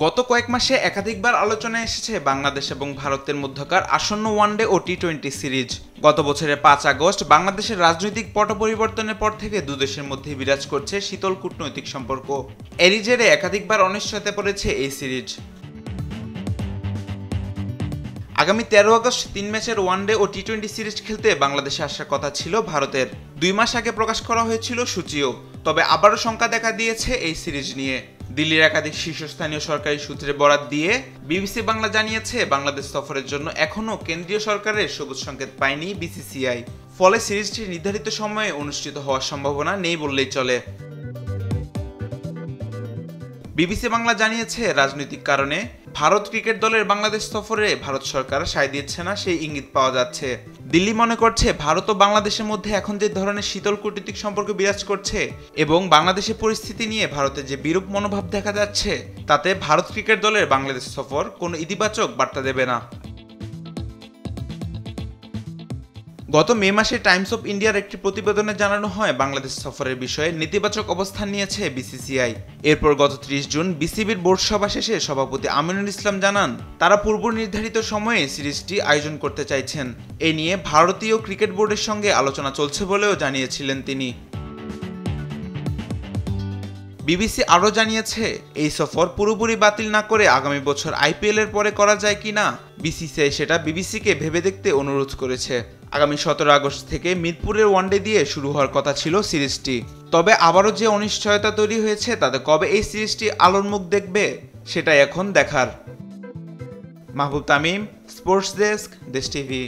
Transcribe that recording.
গত কয়েক মাসে একাধিকবার আলোচনায় এসেছে বাংলাদেশ এবং ভারতের মধ্যকার আসন্ন ওয়ানডে ও টি-20 সিরিজ। গত বছরের ৫ আগস্ট বাংলাদেশের রাজনৈতিক পট পরিবর্তনের পর থেকে দুদেশের মধ্যে বিরাজ করছে শীতল কূটনৈতিক সম্পর্ক। এরই জেরে একাধিকবার অনিশ্চয়তা পড়েছে এই সিরিজ। আগামী ১৩ আগস্ট ৩ ম্যাচের ওয়ানডে ও টি-20 সিরিজ খেলতে বাংলাদেশে আসার কথা ছিল ভারতের। ২ মাস আগে প্রকাশ করা হয়েছিল সূচিও, তবে আবারও শঙ্কা দেখা দিয়েছে এই সিরিজ নিয়ে। দিল্লির একাধিক শীর্ষস্থানীয় সরকারি সূত্রে বরাত দিয়ে বিবিসি বাংলা জানিয়েছে, বাংলাদেশ সফরের জন্য এখনও কেন্দ্রীয় সরকারের সবুজ সংকেত পায়নি বিসিসিআই। ফলে সিরিজটি নির্ধারিত সময়ে অনুষ্ঠিত হওয়ার সম্ভাবনা নেই বললেই চলে। বিবিসি বাংলা জানিয়েছে, রাজনৈতিক কারণে ভারত ক্রিকেট দলের বাংলাদেশ সফরে ভারত সরকার সায় দিচ্ছে না, সেই ইঙ্গিত পাওয়া যাচ্ছে। দিল্লি মনে করছে, ভারত ও বাংলাদেশের মধ্যে এখন যে ধরনের শীতল কূটনৈতিক সম্পর্ক বিরাজ করছে এবং বাংলাদেশের পরিস্থিতি নিয়ে ভারতের যে বিরূপ মনোভাব দেখা যাচ্ছে, তাতে ভারত ক্রিকেট দলের বাংলাদেশ সফর কোনো ইতিবাচক বার্তা দেবে না। গত মে মাসে টাইমস অফ ইন্ডিয়ার একটি প্রতিবেদনে জানানো হয়, বাংলাদেশ সফরের বিষয়ে নেতিবাচক অবস্থান নিয়েছে বিসিসিআই। এরপর গত ৩০ জুন বিসিবির বোর্ড সভা শেষে সভাপতি আমিনুল ইসলাম জানান, তারা পূর্ব নির্ধারিত সময়ে সিরিজটি আয়োজন করতে চাইছেন। এ নিয়ে ভারতীয় ক্রিকেট বোর্ডের সঙ্গে আলোচনা চলছে বলেও জানিয়েছিলেন তিনি। বিবিসি আরও জানিয়েছে, এই সফর পুরোপুরি বাতিল না করে আগামী বছর আইপিএল এর পরে করা যায় কিনা বিসিসিআই সেটা বিবিসিকে ভেবে দেখতে অনুরোধ করেছে। আগামী ১৭ আগস্ট থেকে মিরপুরের ওয়ানডে দিয়ে শুরু হওয়ার কথা ছিল সিরিজটি। তবে আবারও যে অনিশ্চয়তা তৈরি হয়েছে, তাতে কবে এই সিরিজটি আলোর মুখ দেখবে সেটাই এখন দেখার। মাহবুব তামিম, স্পোর্টস ডেস্ক, দেশ টিভি।